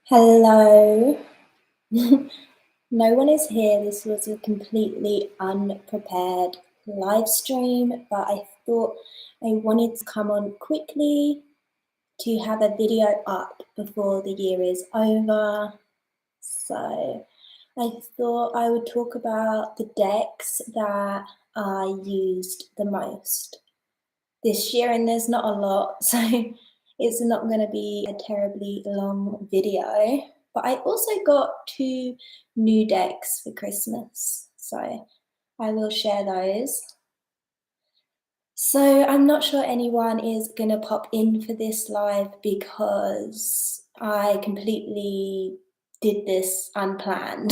Hello. No one is here. This was a completely unprepared live stream, but I thought I wanted to come on quickly to have a video up before the year is over. So I thought I would talk about the decks that I used the most this year, and there's not a lot, so it's not going to be a terribly long video. But I also got 2 new decks for Christmas, so I will share those. So I'm not sure anyone is going to pop in for this live because I completely did this unplanned.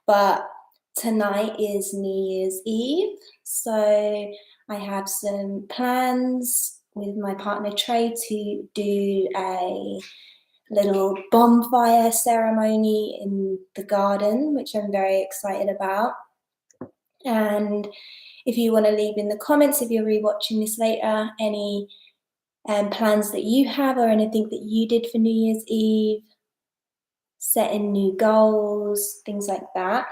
But tonight is New Year's Eve, so I have some plans with my partner Trey to do a little bonfire ceremony in the garden, which I'm very excited about. And if you want to leave in the comments, if you're rewatching this later, any plans that you have or anything that you did for New Year's Eve, setting new goals, things like that.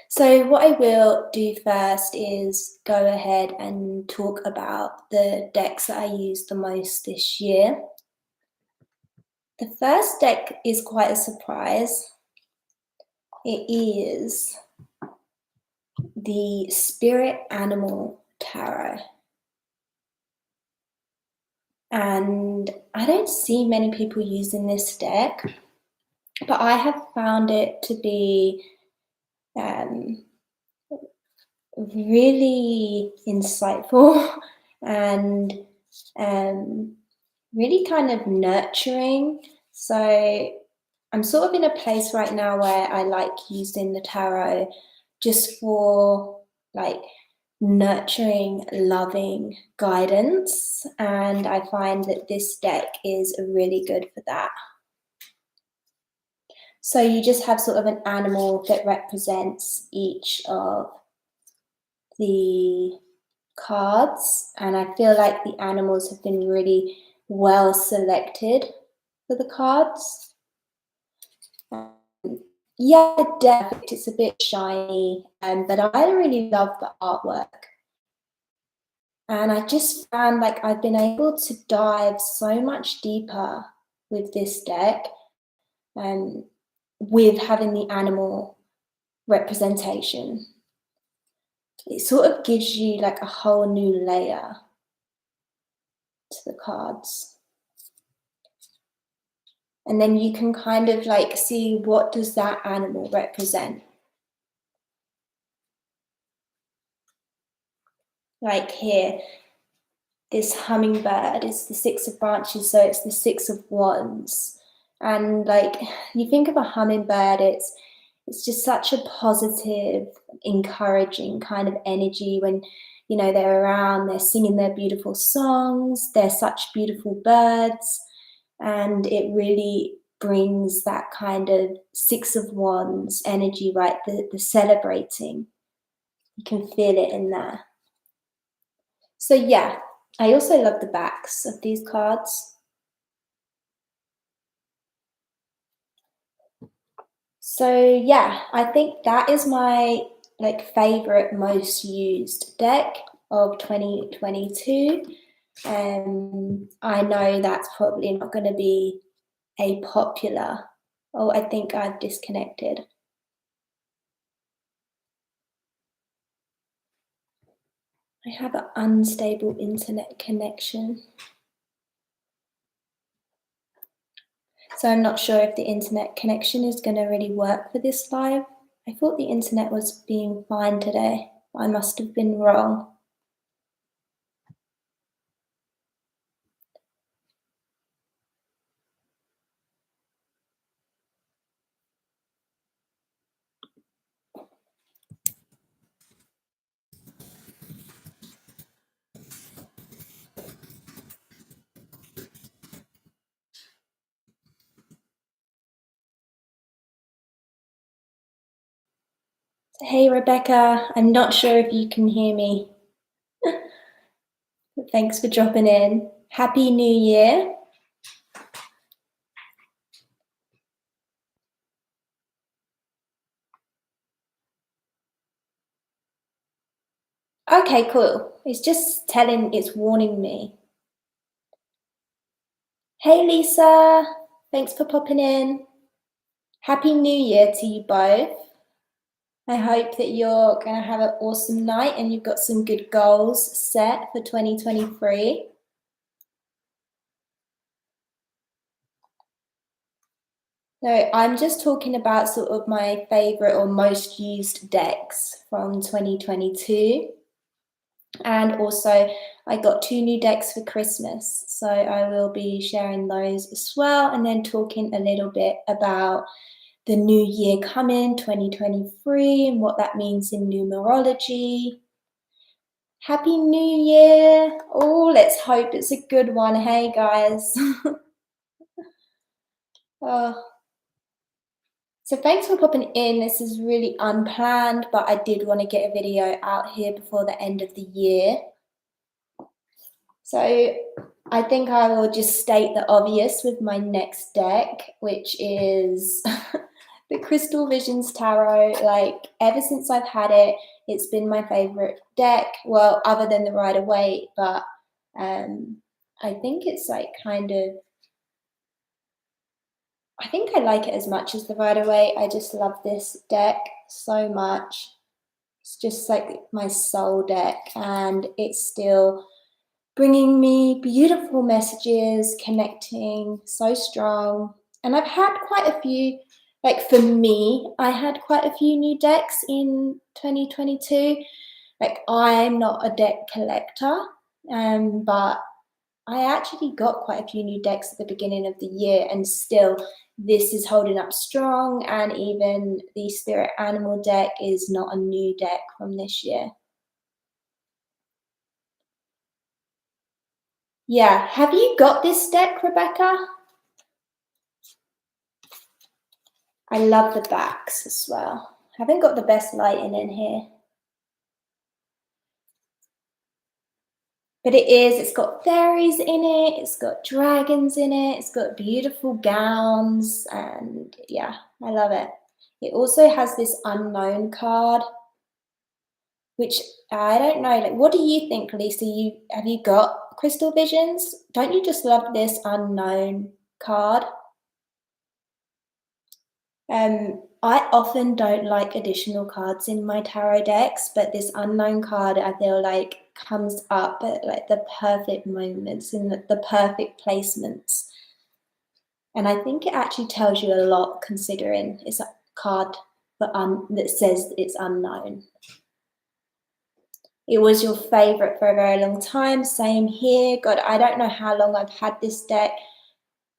So what I will do first is go ahead and talk about the decks that I used the most this year. The first deck is quite a surprise. It is the Spirit Animal Tarot. And I don't see many people using this deck, but I have found it to be really insightful and really kind of nurturing. So I'm sort of in a place right now where I like using the tarot just for like nurturing, loving guidance, and I find that this deck is really good for that. So you just have sort of an animal that represents each of the cards, and I feel like the animals have been really well selected for the cards. Yeah, definitely, it's a bit shiny, but I really love the artwork. And I just found like I've been able to dive so much deeper with this deck, with having the animal representation. It sort of gives you like a whole new layer to the cards. And then you can kind of like see, what does that animal represent? Like here, this hummingbird is the 6 of branches, so it's the 6 of wands. And like, you think of a hummingbird, it's just such a positive, encouraging kind of energy when, you know, they're around, they're singing their beautiful songs, they're such beautiful birds, and it really brings that kind of 6 of wands energy, right? The celebrating. You can feel it in there. So yeah, I also love the backs of these cards. So yeah, I think that is my like favorite, most used deck of 2022. I know that's probably not going to be a popular. Oh, I think I've disconnected. I have an unstable internet connection. So I'm not sure if the internet connection is going to really work for this live. I thought the internet was being fine today. I must have been wrong. Hey Rebecca, I'm not sure if you can hear me. Thanks for dropping in. Happy New Year. Okay, cool. It's warning me. Hey Lisa, thanks for popping in. Happy New Year to you both. I hope that you're going to have an awesome night and you've got some good goals set for 2023. So I'm just talking about sort of my favorite or most used decks from 2022. And also I got 2 new decks for Christmas. So I will be sharing those as well and then talking a little bit about the new year coming, 2023, and what that means in numerology. Happy New Year! Oh, let's hope it's a good one. Hey, guys. Oh, so thanks for popping in. This is really unplanned, but I did want to get a video out here before the end of the year. So I think I will just state the obvious with my next deck, which is the Crystal Visions Tarot. Like, ever since I've had it, it's been my favorite deck. Well, other than the Rider-Waite, but I think it's like I think I like it as much as the Rider-Waite. I just love this deck so much. It's just like my soul deck, and it's still bringing me beautiful messages, connecting so strong. And I've had quite a few, like for me, I had quite a few new decks in 2022. Like, I'm not a deck collector, but I actually got quite a few new decks at the beginning of the year, and still this is holding up strong. And even the Spirit Animal deck is not a new deck from this year. Yeah, have you got this deck, Rebecca? I love the backs as well. Haven't got the best lighting in here. But it's got fairies in it, it's got dragons in it, it's got beautiful gowns, and yeah, I love it. It also has this unknown card, which I don't know, like, what do you think, Lisa? Have you got Crystal Visions? Don't you just love this unknown card? I often don't like additional cards in my tarot decks, but this unknown card I feel like comes up at like the perfect moments in the perfect placements. And I think it actually tells you a lot, considering it's a card that says it's unknown. It was your favorite for a very long time. Same here. God, I don't know how long I've had this deck.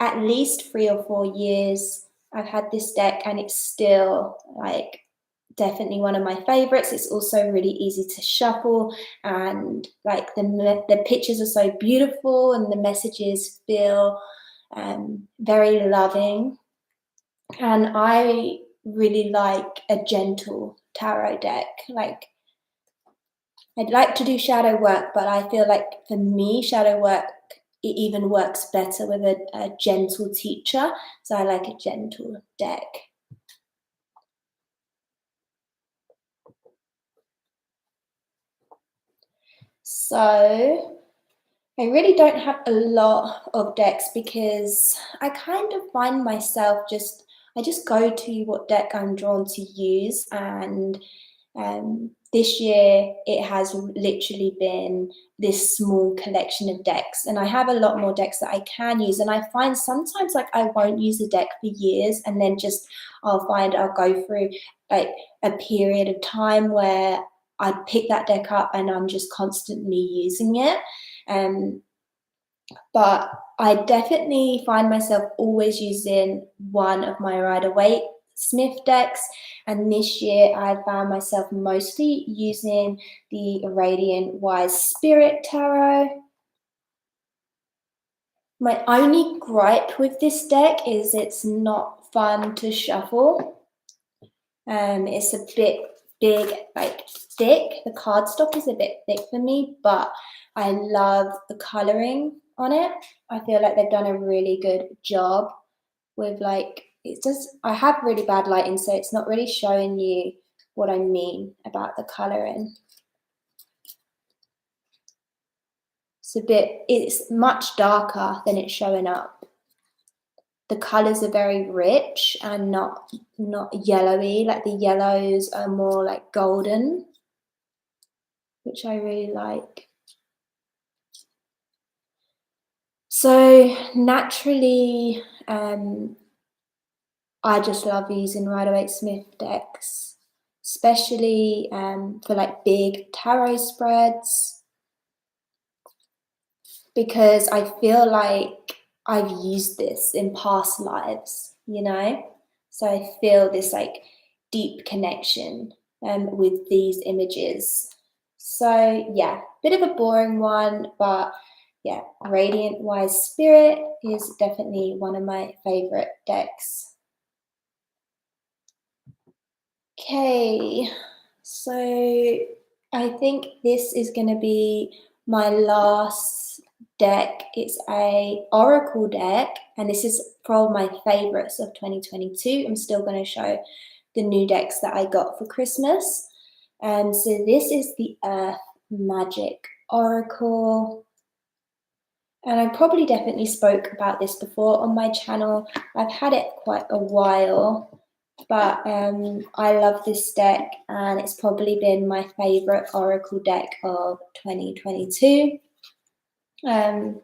At least 3 or 4 years I've had this deck, and it's still like definitely one of my favorites. It's also really easy to shuffle, and like the pictures are so beautiful and the messages feel very loving. And I really like a gentle tarot deck. Like, I'd like to do shadow work, but I feel like for me, shadow work, it even works better with a gentle teacher. So I like a gentle deck. So I really don't have a lot of decks, because I kind of find myself I just go to what deck I'm drawn to use. And this year it has literally been this small collection of decks, and I have a lot more decks that I can use. And I find sometimes like I won't use a deck for years, and then I'll go through like a period of time where I pick that deck up and I'm just constantly using it. Um, but I definitely find myself always using one of my Rider-Waite Smith decks, and this year I found myself mostly using the Radiant Wise Spirit Tarot. My only gripe with this deck is it's not fun to shuffle. It's a bit big, like thick. The cardstock is a bit thick for me, but I love the coloring on it. I feel like they've done a really good job with I have really bad lighting, so it's not really showing you what I mean about the coloring. it's much darker than it's showing up. The colours are very rich and not yellowy, like the yellows are more like golden, which I really like. So naturally, I just love using Rider-Waite-Smith decks, especially for like big tarot spreads, because I feel like I've used this in past lives, you know? So I feel this like deep connection with these images. So yeah, bit of a boring one, but yeah, Radiant Wise Spirit is definitely one of my favorite decks. Okay, so I think this is going to be my last deck. It's a Oracle deck, and this is probably my favorites of 2022. I'm still going to show the new decks that I got for Christmas. So this is the Earth Magic Oracle. And I probably definitely spoke about this before on my channel. I've had it quite a while, but I love this deck, and it's probably been my favorite Oracle deck of 2022. Let's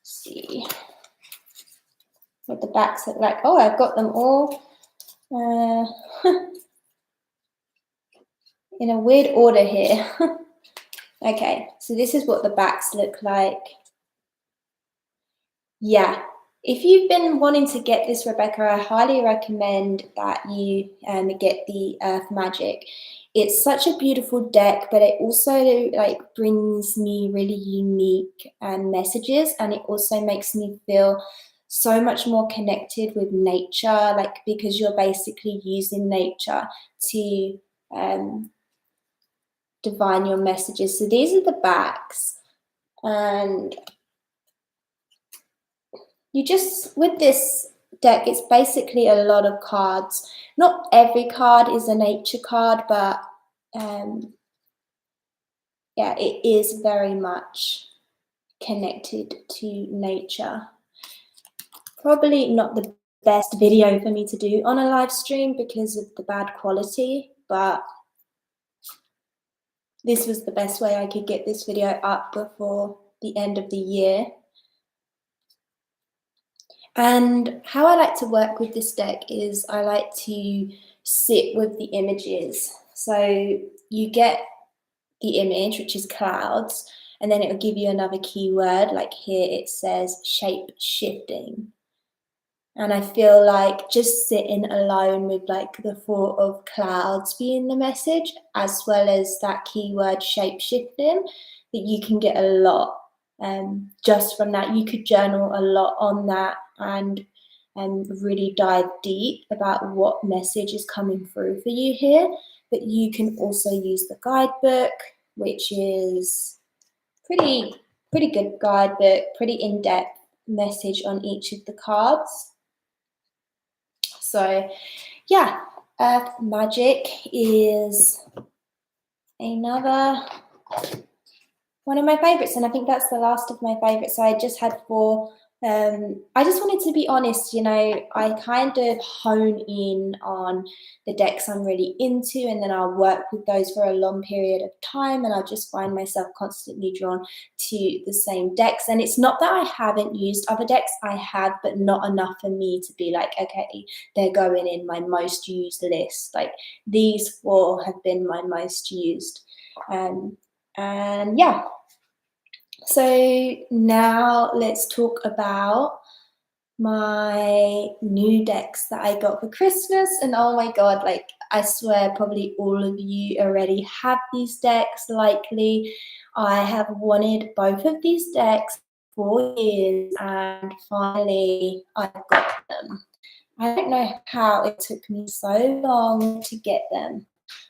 see what the backs look like. Oh, I've got them all in a weird order here. Okay, so this is what the backs look like. Yeah, if you've been wanting to get this, Rebecca, I highly recommend that you get the Earth Magic. It's such a beautiful deck, but it also like brings me really unique messages, and it also makes me feel so much more connected with nature, like because you're basically using nature to divine your messages. So these are the backs, and you just, with this deck, it's basically a lot of cards. Not every card is a nature card, but yeah, it is very much connected to nature. Probably not the best video for me to do on a live stream because of the bad quality, but this was the best way I could get this video up before the end of the year. And how I like to work with this deck is I like to sit with the images. So you get the image, which is clouds, and then it will give you another keyword. Like here it says shape shifting. And I feel like just sitting alone with like the thought of clouds being the message, as well as that keyword shape shifting, that you can get a lot just from that. You could journal a lot on that and really dive deep about what message is coming through for you here. But you can also use the guidebook, which is pretty good guidebook, pretty in-depth message on each of the cards. So yeah, Earth Magic is another one of my favorites, and I think that's the last of my favorites. So I just had 4. I just wanted to be honest, you know, I kind of hone in on the decks I'm really into, and then I'll work with those for a long period of time, and I'll just find myself constantly drawn to the same decks. And it's not that I haven't used other decks, I have, but not enough for me to be like, okay, they're going in my most used list. Like these 4 have been my most used. And yeah, so now let's talk about my new decks that I got for Christmas. And oh my god, like I swear probably all of you already have these decks. Likely I have wanted both of these decks for years, and finally I got them. I don't know how it took me so long to get them.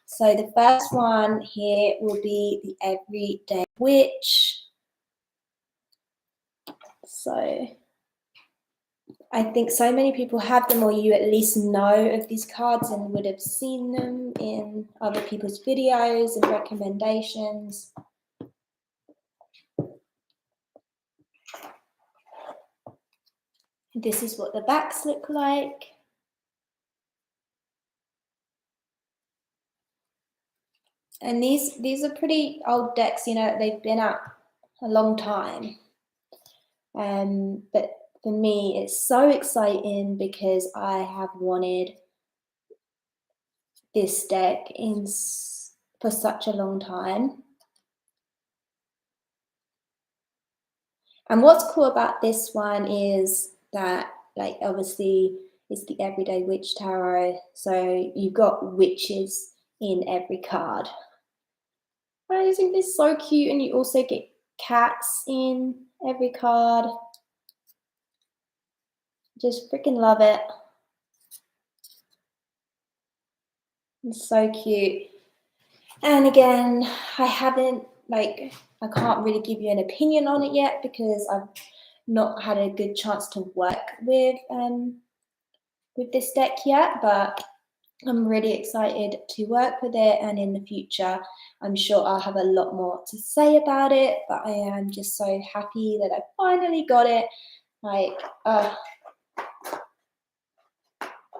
So the first one here will be the Everyday Witch. So I think so many people have them, or you at least know of these cards and would have seen them in other people's videos and recommendations. This is what the backs look like. And these are pretty old decks, you know, they've been out a long time. But for me, it's so exciting because I have wanted this deck for such a long time. And what's cool about this one is that, like, obviously it's the Everyday Witch Tarot, so you've got witches in every card. I just think this is so cute, and you also get cats in every card. Just freaking love it. It's so cute. And again, I can't really give you an opinion on it yet because I've not had a good chance to work with this deck yet, but I'm really excited to work with it, and in the future I'm sure I'll have a lot more to say about it, but I am just so happy that I finally got it. I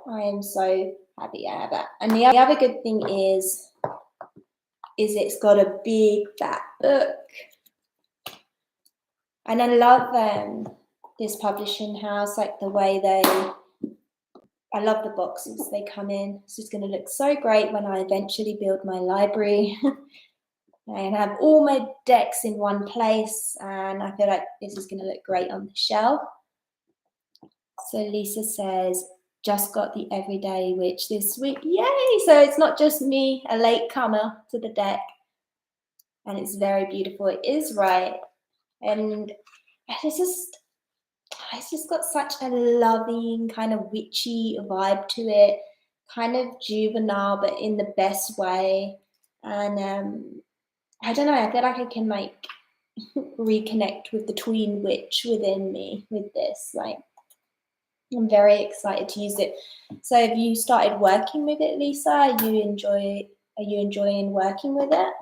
am so happy I have that. And the other good thing is it's got a big fat book. And I love this publishing house, like the way I love the boxes they come in. It's just going to look so great when I eventually build my library and have all my decks in one place. And I feel like this is going to look great on the shelf. So Lisa says, just got the Everyday Witch this week. Yay! So it's not just me, a latecomer to the deck. And it's very beautiful. It is right. And it's just got such a loving, kind of witchy vibe to it, kind of juvenile, but in the best way. And I don't know, I feel like I can like reconnect with the tween witch within me with this. Like, I'm very excited to use it. So have you started working with it, Lisa? Are you enjoying working with it?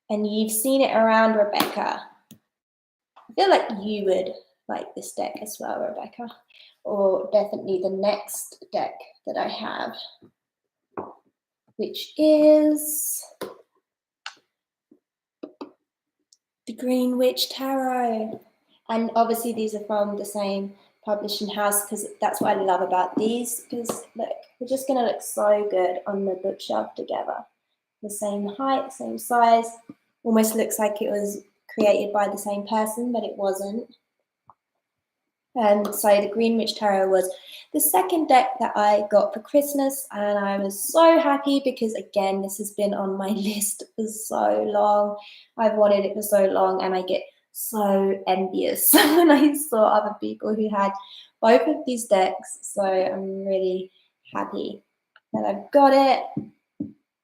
And you've seen it around, Rebecca. I feel like you would like this deck as well, Rebecca, or definitely the next deck that I have, which is the Green Witch Tarot. And obviously these are from the same publishing house, because that's what I love about these, because look, they're just going to look so good on the bookshelf together. The same height, same size, almost looks like it was created by the same person, but it wasn't. And so the Green Witch Tarot was the second deck that I got for Christmas, and I was so happy because, again, this has been on my list for so long. I've wanted it for so long, and I get so envious when I saw other people who had both of these decks. So I'm really happy that I've got it.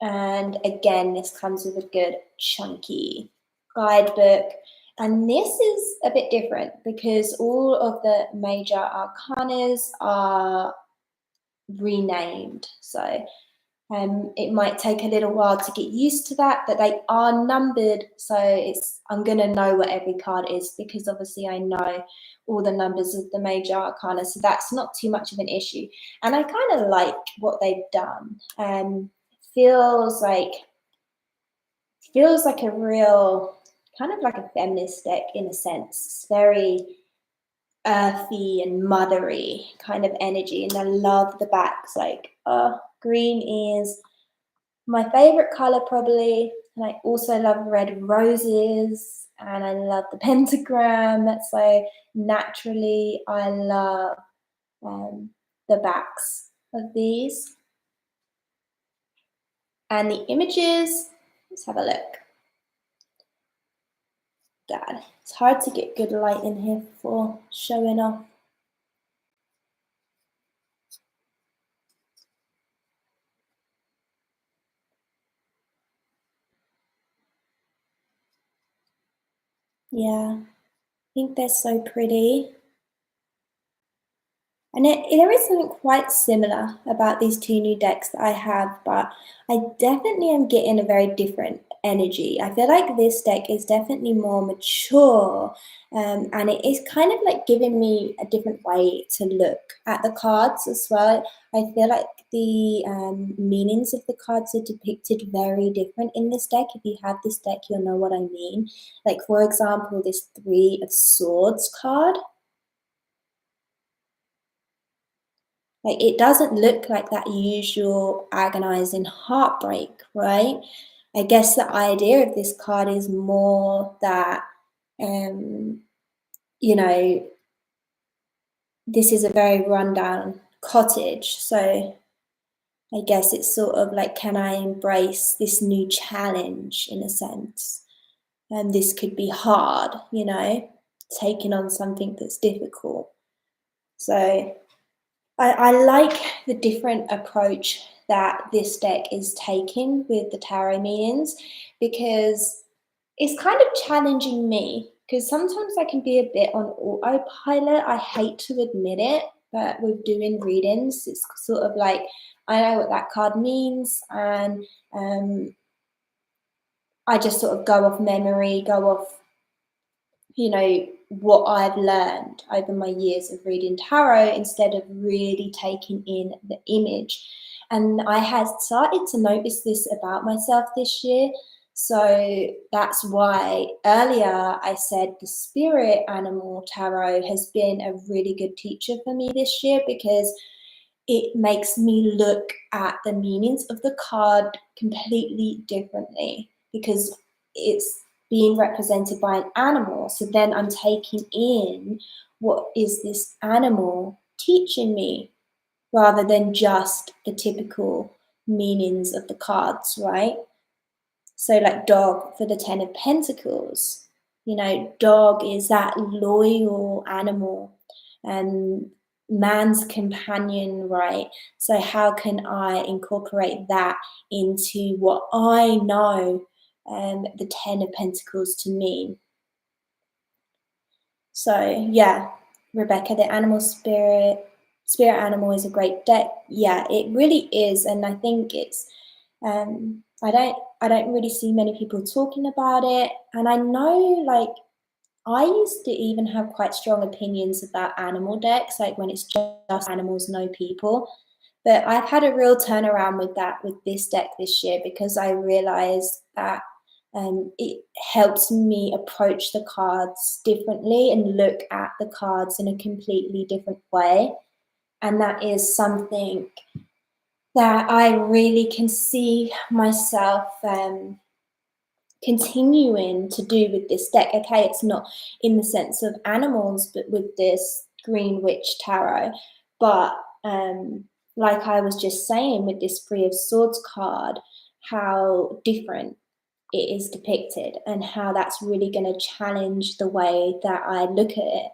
And again, this comes with a good chunky guidebook. And this is a bit different because all of the major arcanas are renamed. So it might take a little while to get used to that, but they are numbered. So I'm going to know what every card is because obviously I know all the numbers of the major arcana. So that's not too much of an issue. And I kind of like what they've done. Feels like a real kind of like a feminist deck in a sense. It's very earthy and mothery kind of energy, and I love the backs. Like, green is my favorite color probably, and I also love red roses, and I love the pentagram. So naturally, I love the backs of these. And the images, let's have a look. God, it's hard to get good light in here for showing off. Yeah, I think they're so pretty. And there is something quite similar about these two new decks that I have, but I definitely am getting a very different energy. I feel like this deck is definitely more mature, and it is kind of like giving me a different way to look at the cards as well. I feel like the meanings of the cards are depicted very different in this deck. If you have this deck, you'll know what I mean. Like, for example, this Three of Swords card. Like, it doesn't look like that usual agonizing heartbreak, right? I guess the idea of this card is more that, um, you know, this is a very rundown cottage. So I guess it's sort of like, can I embrace this new challenge in a sense? And this could be hard, taking on something that's difficult. So I like the different approach that this deck is taking with the tarot meanings, because it's kind of challenging me, because sometimes I can be a bit on autopilot. I hate to admit it, but with doing readings, it's sort of like I know what that card means, and I just sort of go off memory, go off what I've learned over my years of reading tarot, instead of really taking in the image. And I had started to notice this about myself this year. So that's why earlier I said the spirit animal tarot has been a really good teacher for me this year, because it makes me look at the meanings of the card completely differently, because it's being represented by an animal. So then I'm taking in, what is this animal teaching me, rather than just the typical meanings of the cards, right? So, like dog for the Ten of Pentacles, dog is that loyal animal and man's companion, right? So, how can I incorporate that into what I know the Ten of Pentacles to mean? So, yeah, Rebecca, the spirit animal is a great deck. Yeah, it really is, and I think it's I don't really see many people talking about it. And I know, like, I used to even have quite strong opinions about animal decks, like when it's just animals, no people. But I've had a real turnaround with that with this deck this year, because I realized that it helps me approach the cards differently and look at the cards in a completely different way. And that is something that I really can see myself continuing to do with this deck. Okay, it's not in the sense of animals, but with this Green Witch Tarot. But like I was just saying with this Three of Swords card, how different it is depicted, and how that's really going to challenge the way that I look at it,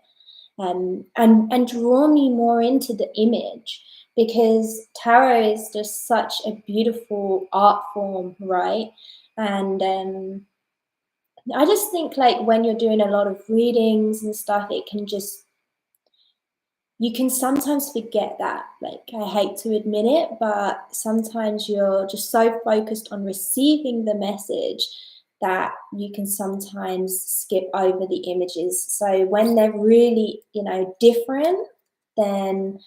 and draw me more into the image, because tarot is just such a beautiful art form, right? And I just think, like, when you're doing a lot of readings and stuff, it can just, you can sometimes forget that. Like, I hate to admit it, but sometimes you're just so focused on receiving the message that you can sometimes skip over the images. So when they're really, different, then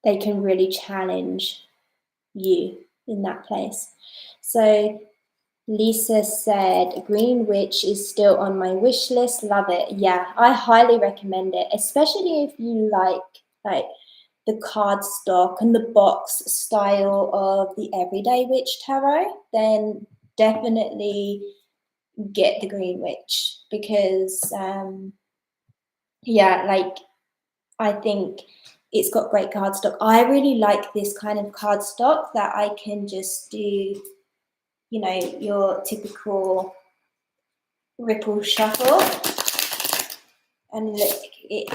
they can really challenge you in that place. So Lisa said, Green Witch is still on my wish list. Love it. Yeah, I highly recommend it, especially if you like the cardstock and the box style of the Everyday Witch Tarot. Then definitely get the Green Witch, because yeah, like, I think it's got great cardstock. I really like this kind of cardstock that I can just do, your typical ripple shuffle, and look, it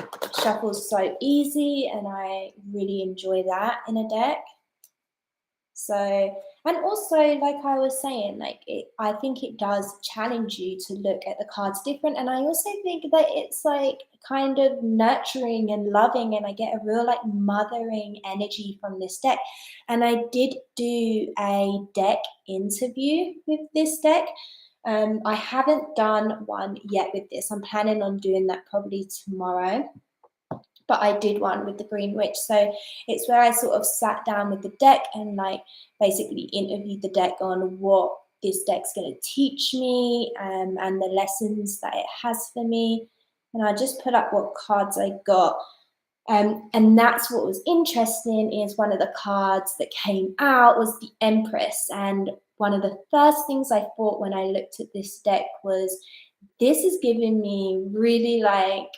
shuffles so easy, and I really enjoy that in a deck. So, and also, like I was saying, like I think it does challenge you to look at the cards different. And I also think that it's like kind of nurturing and loving, and I get a real like mothering energy from this deck. And I did do a deck interview with this deck. I haven't done one yet with this. I'm planning on doing that probably tomorrow, but I did one with the Green Witch. So it's where I sort of sat down with the deck and like basically interviewed the deck on what this deck's going to teach me, and the lessons that it has for me. And I just put up what cards I got. And that's what was interesting, is one of the cards that came out was the Empress. And one of the first things I thought when I looked at this deck was, this is giving me really like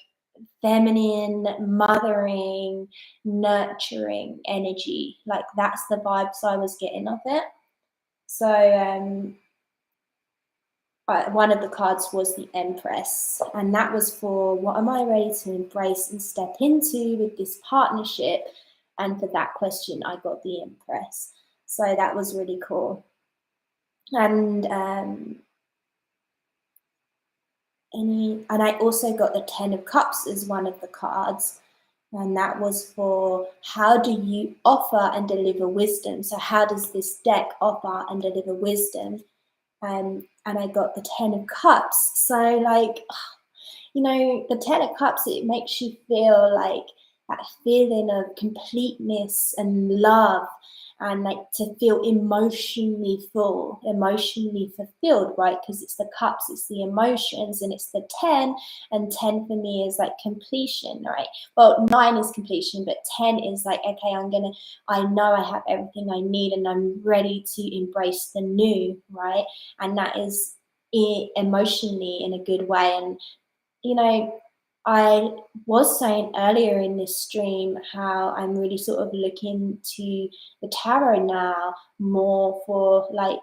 feminine, mothering, nurturing energy. Like that's the vibes I was getting of it. So one of the cards was the Empress, and that was for what am I ready to embrace and step into with this partnership. And for that question, I got the Empress. So that was really cool. And I also got the Ten of Cups as one of the cards. And that was for how do you offer and deliver wisdom? So how does this deck offer and deliver wisdom? And I got the Ten of Cups. So like, you know, the Ten of Cups, it makes you feel like that feeling of completeness and love, and like to feel emotionally full, emotionally fulfilled, right? Because it's the cups, it's the emotions, and it's the 10. And 10 for me is like completion, right? Well, 9 is completion, but 10 is like, okay, I know I have everything I need and I'm ready to embrace the new, right? And that is emotionally in a good way. And you know, I was saying earlier in this stream how I'm really sort of looking to the tarot now more for like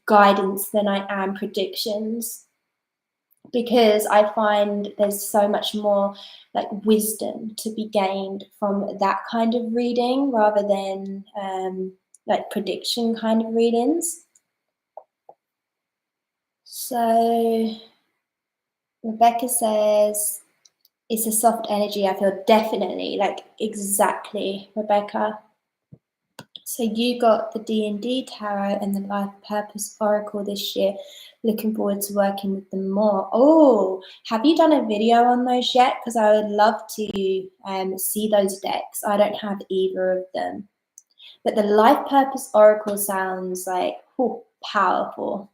guidance than I am predictions, because I find there's so much more like wisdom to be gained from that kind of reading rather than like prediction kind of readings. So Rebecca says, it's a soft energy. I feel definitely like exactly, Rebecca. So you got the D&D Tarot and the Life Purpose Oracle this year. Looking forward to working with them more. Oh, have you done a video on those yet? Because I would love to see those decks. I don't have either of them. But the Life Purpose Oracle sounds like powerful.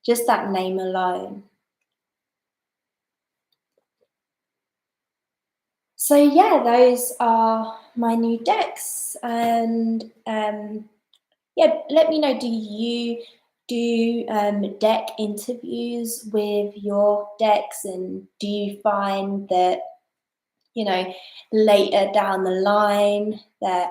Just that name alone. So yeah, those are my new decks, and yeah, let me know, do you do deck interviews with your decks, and do you find that, you know, later down the line that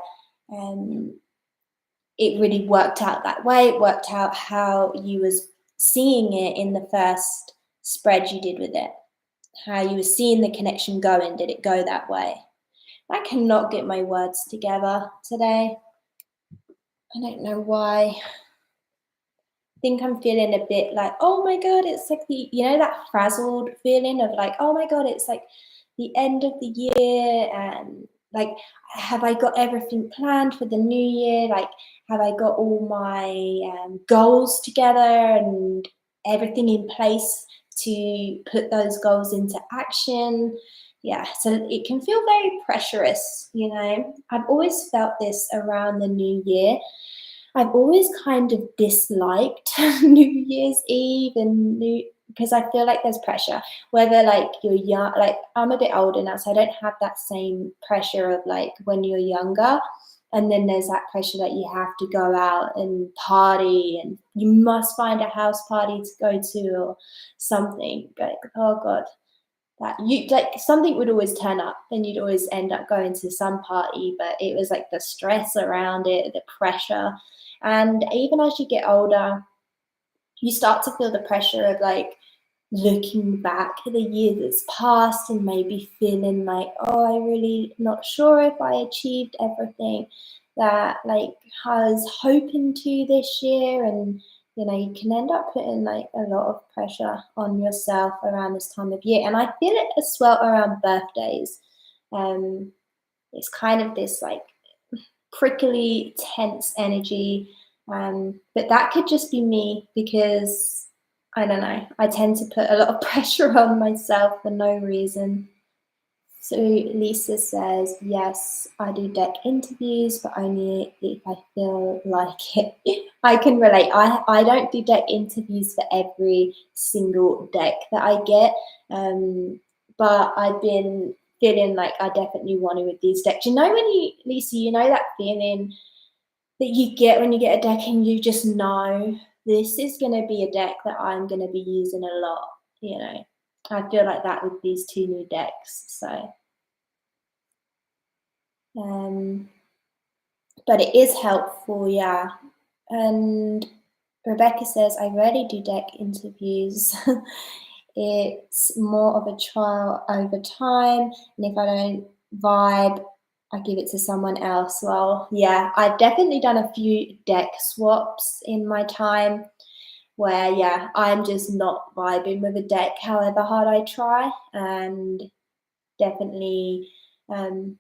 it really worked out that way, it worked out how you was seeing it in the first spread you did with it, how you were seeing the connection going, did it go that way? I cannot get my words together today. I don't know why. I think I'm feeling a bit like, oh my God, it's like the, you know, that frazzled feeling of like, oh my God, it's like the end of the year, and like, have I got everything planned for the new year? Like, have I got all my goals together and everything in place to put those goals into action? Yeah, so it can feel very pressurous, you know. I've always felt this around the new year. I've always kind of disliked New Year's Eve and because I feel like there's pressure. Whether like you're young, like I'm a bit older now, so I don't have that same pressure of like when you're younger. And then there's that pressure that you have to go out and party, and you must find a house party to go to or something. Like, oh God, that you like something would always turn up and you'd always end up going to some party, but it was like the stress around it, the pressure. And even as you get older, you start to feel the pressure of like looking back at the year that's passed and maybe feeling like, oh, I really not sure if I achieved everything. that like I was hoping to this year, and you can end up putting like a lot of pressure on yourself around this time of year. And I feel it as well around birthdays. Um, it's kind of this like prickly, tense energy. But that could just be me because I don't know. I tend to put a lot of pressure on myself for no reason. So Lisa says, yes, I do deck interviews, but only if I feel like it. I can relate. I don't do deck interviews for every single deck that I get. But I've been feeling like I definitely want to with these decks. Lisa, that feeling that you get when you get a deck and you just know this is going to be a deck that I'm going to be using a lot, I feel like that with these two new decks. So um, but it is helpful, yeah. And Rebecca says, I rarely do deck interviews. It's more of a trial over time. And if I don't vibe, I give it to someone else. Well, yeah, I've definitely done a few deck swaps in my time where, yeah, I'm just not vibing with a deck, however hard I try. And definitely, um,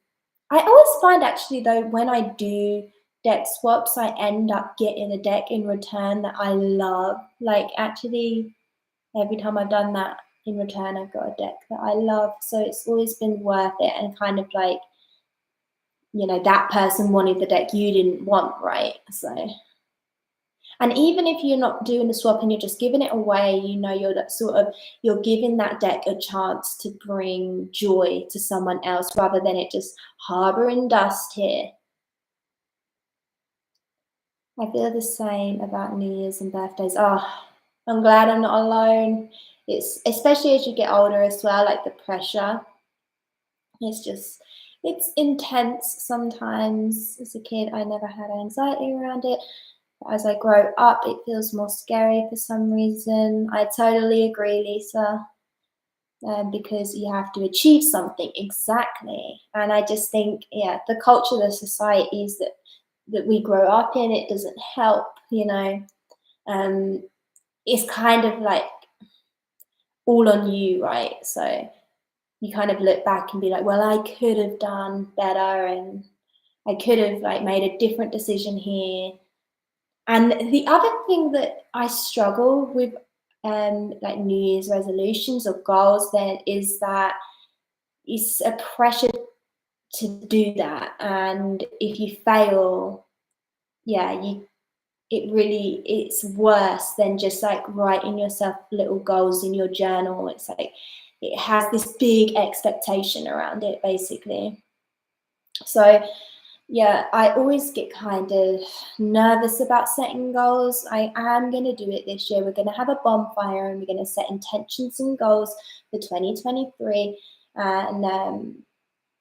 I always find actually though when I do deck swaps, I end up getting a deck in return that I love. Like actually, every time I've done that in return, I've got a deck that I love. So it's always been worth it, and kind of like that person wanted the deck you didn't want, right? So. And even if you're not doing the swap and you're just giving it away, you're that you're giving that deck a chance to bring joy to someone else rather than it just harboring dust here. I feel the same about New Year's and birthdays. Oh, I'm glad I'm not alone. It's especially as you get older as well, like the pressure. It's intense sometimes. As a kid, I never had anxiety around it. As I grow up, it feels more scary for some reason. I totally agree, Lisa, because you have to achieve something exactly. And I just think, yeah, the culture, the societies that we grow up in, it doesn't help. It's kind of like all on you, right? So you kind of look back and be like, well, I could have done better, and I could have like made a different decision here. And the other thing that I struggle with, like New Year's resolutions or goals, then is that it's a pressure to do that. And if you fail, yeah, it's worse than just like writing yourself little goals in your journal. It's like it has this big expectation around it, basically. So yeah, I always get kind of nervous about setting goals. I am going to do it this year. We're going to have a bonfire and we're going to set intentions and goals for 2023. And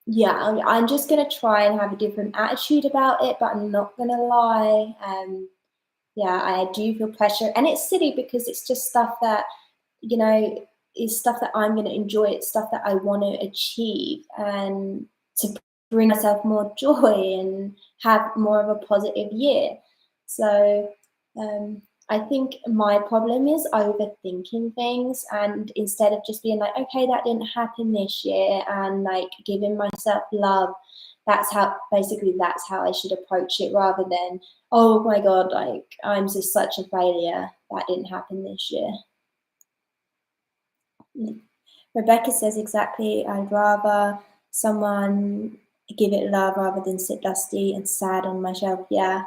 yeah, I'm just going to try and have a different attitude about it, but I'm not going to lie. Yeah, I do feel pressure. And it's silly because it's just stuff that, you know, is stuff that I'm going to enjoy. It's stuff that I want to achieve and to bring myself more joy and have more of a positive year. So I think my problem is overthinking things, and instead of just being like, okay, that didn't happen this year, and like giving myself love, that's how I should approach it, rather than, oh my God, like I'm just such a failure. That didn't happen this year. Rebecca says exactly, I'd rather someone give it love rather than sit dusty and sad on my shelf. Yeah.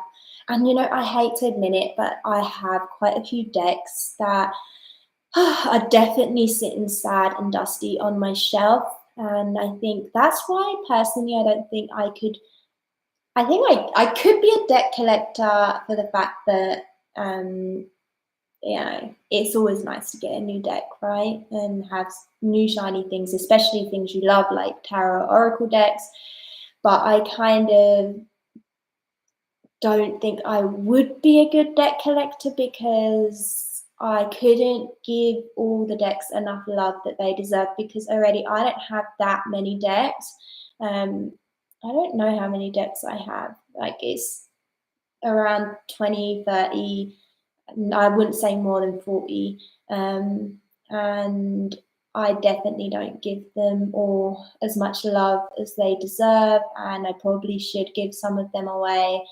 And I hate to admit it, but I have quite a few decks that are definitely sitting sad and dusty on my shelf. And I think that's why personally I don't think I think I could be a deck collector for the fact that it's always nice to get a new deck, right? And have new shiny things, especially things you love, like tarot oracle decks. But I kind of don't think I would be a good deck collector because I couldn't give all the decks enough love that they deserve, because already I don't have that many decks. I don't know how many decks I have. like it's around 20, 30. I wouldn't say more than 40. And I definitely don't give them all as much love as they deserve, and I probably should give some of them away.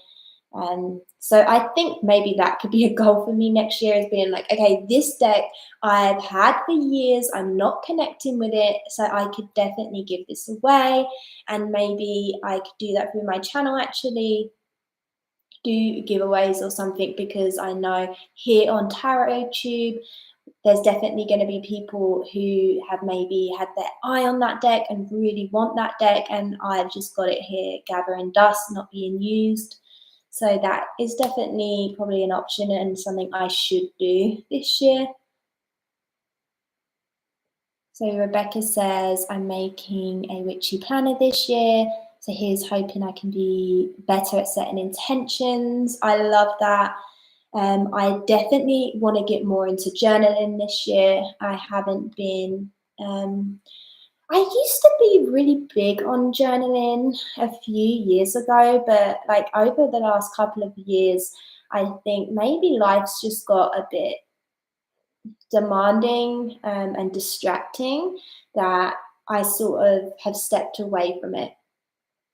So I think maybe that could be a goal for me next year, is being like, okay, this deck I've had for years, I'm not connecting with it, so I could definitely give this away. And maybe I could do that through my channel, actually do giveaways or something, because I know here on Tarot Tube, there's definitely going to be people who have maybe had their eye on that deck and really want that deck, and I've just got it here gathering dust, not being used. So that is definitely probably an option and something I should do this year. So Rebecca says, I'm making a witchy planner this year. So here's hoping I can be better at setting intentions. I love that. I definitely want to get more into journaling this year. I haven't been. I used to be really big on journaling a few years ago, but like over the last couple of years, I think maybe life's just got a bit demanding and distracting, that I sort of have stepped away from it.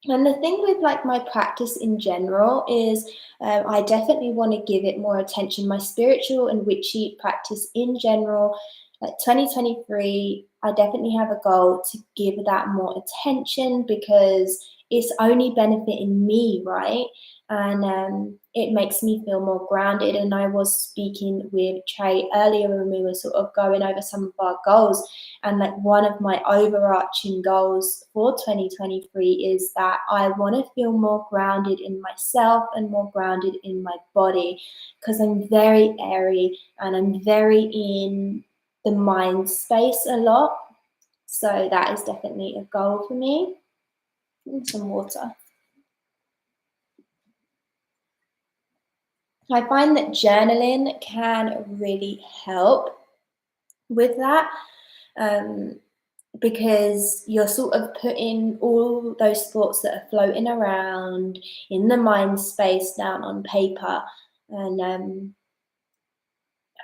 And the thing with like my practice in general is I definitely want to give it more attention. My spiritual and witchy practice in general, like 2023, I definitely have a goal to give that more attention, because it's only benefiting me, right? And it makes me feel more grounded. And I was speaking with Trey earlier when we were sort of going over some of our goals, and like one of my overarching goals for 2023 is that I want to feel more grounded in myself and more grounded in my body, because I'm very airy and I'm very in the mind space a lot. So that is definitely a goal for me. And some water. I find that journaling can really help with that. Because you're sort of putting all those thoughts that are floating around in the mind space down on paper, and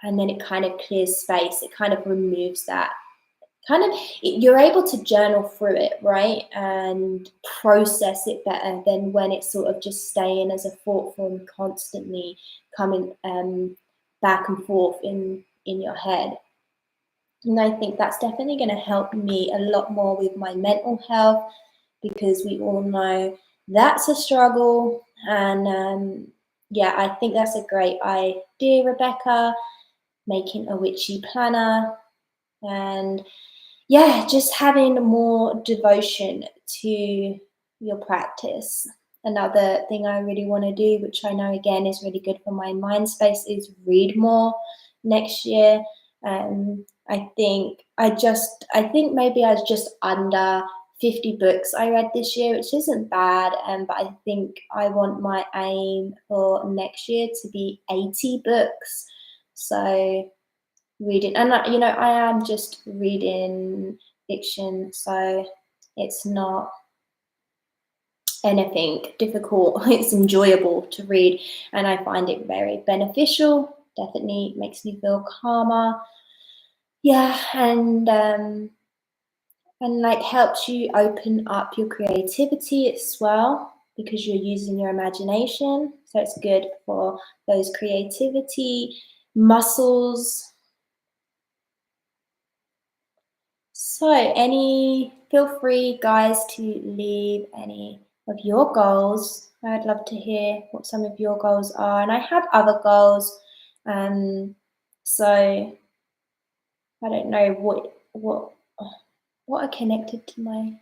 and then it kind of clears space. It kind of removes that. You're able to journal through it, right, and process it better than when it's sort of just staying as a thought form, constantly coming back and forth in your head. And I think that's definitely going to help me a lot more with my mental health, because we all know that's a struggle. And yeah, I think that's a great idea, Rebecca, making a witchy planner. And yeah, just having more devotion to your practice. Another thing I really want to do, which I know again is really good for my mind space, is read more next year. I think maybe I was just under 50 books I read this year, which isn't bad. But I think I want my aim for next year to be 80 books. So reading, and I am just reading fiction, so it's not anything difficult. It's enjoyable to read, and I find it very beneficial. Definitely makes me feel calmer. Yeah, and like helps you open up your creativity as well, because you're using your imagination. So it's good for those creativity muscles. So feel free, guys, to leave any of your goals. I'd love to hear what some of your goals are, and I have other goals. So I don't know what are connected to my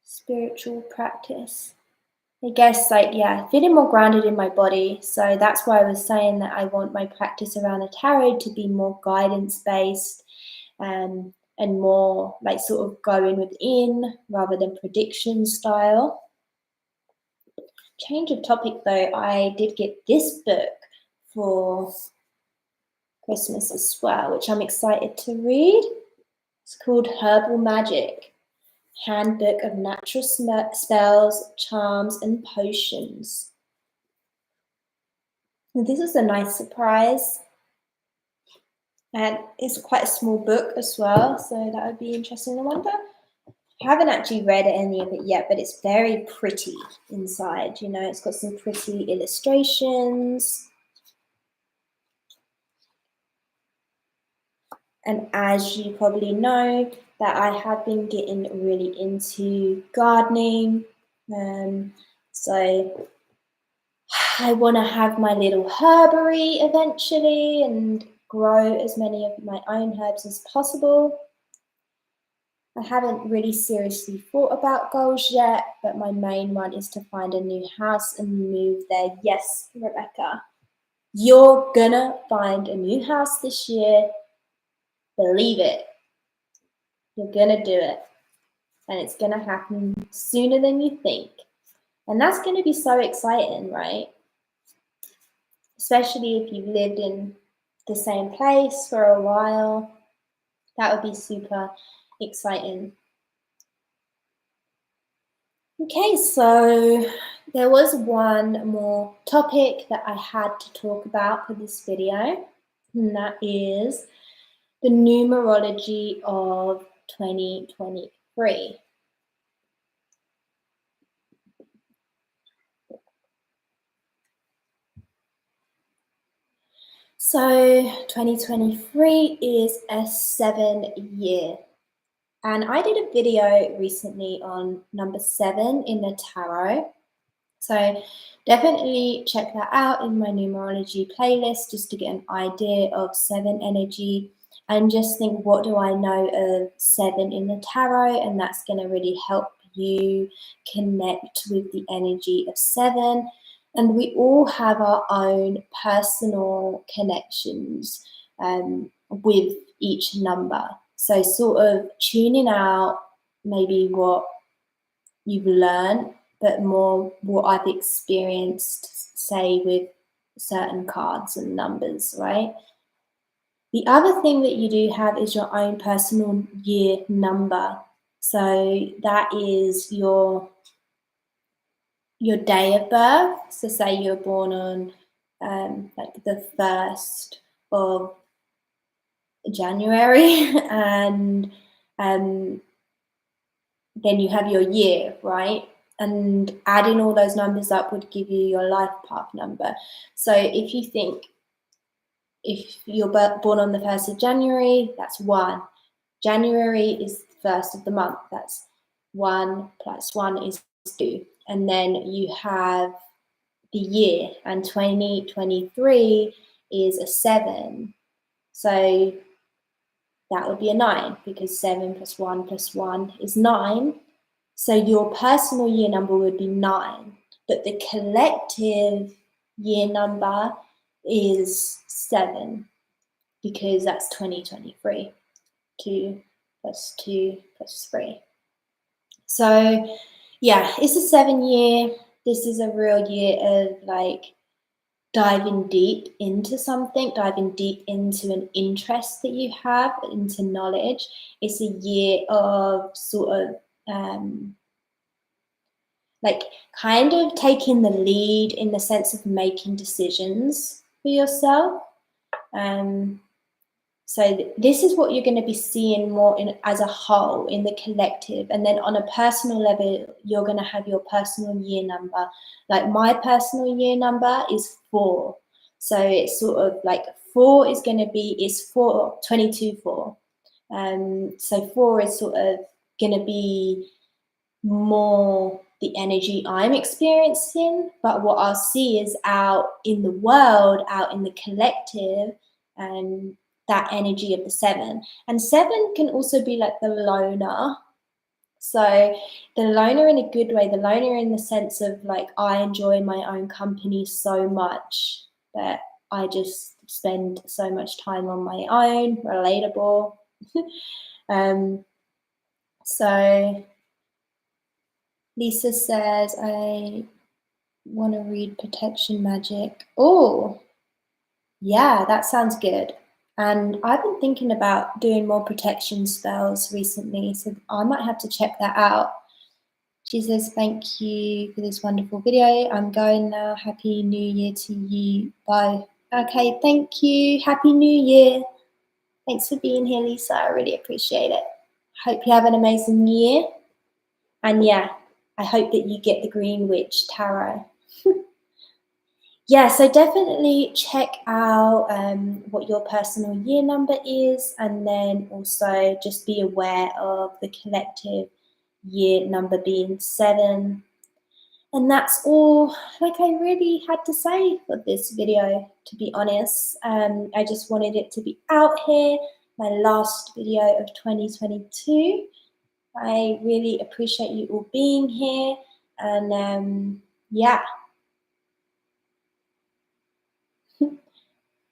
spiritual practice. I guess, like, yeah, feeling more grounded in my body. So that's why I was saying that I want my practice around the tarot to be more guidance based, and more like sort of going within rather than prediction style. Change of topic though, I did get this book for Christmas as well, which I'm excited to read. It's called Herbal Magic. Handbook of Natural Spells, Charms, and Potions. And this is a nice surprise. And it's quite a small book as well, so that would be interesting. I wonder, I haven't actually read any of it yet, but it's very pretty inside. You know, it's got some pretty illustrations. And as you probably know, that I have been getting really into gardening. So I want to have my little herbery eventually and grow as many of my own herbs as possible. I haven't really seriously thought about goals yet, but my main one is to find a new house and move there. Yes, Rebecca, you're gonna find a new house this year. Believe it. You're gonna do it. And it's gonna happen sooner than you think. And that's gonna be so exciting, right? Especially if you've lived in the same place for a while. That would be super exciting. Okay, so there was one more topic that I had to talk about for this video, and that is the numerology of 2023. So 2023 is a 7-year. And I did a video recently on number 7 in the tarot. So definitely check that out in my numerology playlist just to get an idea of 7 energy and just think, what do I know of 7 in the tarot? And that's going to really help you connect with the energy of 7. And we all have our own personal connections with each number. So sort of tuning out maybe what you've learned, but more what I've experienced, say, with certain cards and numbers, right? The other thing that you do have is your own personal year number. So that is your day of birth. So say you're born on like the 1st of January and then you have your year, right? And adding all those numbers up would give you your life path number. So if you think, if you're born on the 1st of January, that's 1. January is the 1st of the month, that's 1 plus 1 is 2. And then you have the year, and 2023 is a 7. So that would be a 9, because 7 plus 1 plus 1 is 9. So your personal year number would be 9, but the collective year number is 7, because that's 2023. 2 plus 2 plus 3. So yeah, it's a 7-year. This is a real year of like diving deep into something, diving deep into an interest that you have, into knowledge. It's a year of sort of like kind of taking the lead in the sense of making decisions for yourself. So this is what you're going to be seeing more in as a whole, in the collective. And then on a personal level, you're going to have your personal year number. Like my personal year number is 4. So it's sort of like 4 is going to be, is 4, 22, 4. So 4 is sort of going to be more the energy I'm experiencing, but what I'll see is out in the world, out in the collective, and that energy of the 7. And 7 can also be like the loner. So the loner in a good way, the loner in the sense of like, I enjoy my own company so much that I just spend so much time on my own, relatable. So Lisa says, I want to read Protection Magic. Oh, yeah, that sounds good. And I've been thinking about doing more protection spells recently, so I might have to check that out. She says, thank you for this wonderful video. I'm going now. Happy New Year to you both. Okay, thank you. Happy New Year. Thanks for being here, Lisa. I really appreciate it. Hope you have an amazing year. And yeah, I hope that you get the Green Witch Tarot. Yeah, so definitely check out what your personal year number is, and then also just be aware of the collective year number being 7. And that's all like I really had to say for this video, to be honest. I just wanted it to be out here, my last video of 2022. I really appreciate you all being here, and yeah.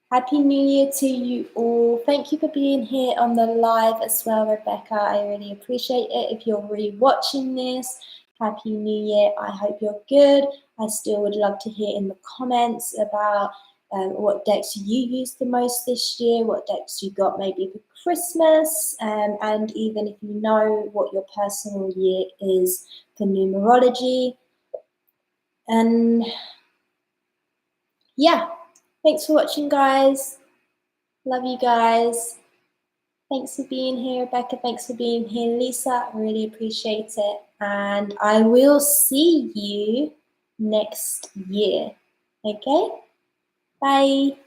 Happy New Year to you all. Thank you for being here on the live as well, Rebecca. I really appreciate it. If you're re-watching this, Happy New Year. I hope you're good. I still would love to hear in the comments about what decks you used the most this year, what decks you got maybe for Christmas, and even if you know what your personal year is for numerology. And yeah, thanks for watching, guys. Love you guys. Thanks for being here, Rebecca. Thanks for being here, Lisa. I really appreciate it. And I will see you next year. Okay? Bye.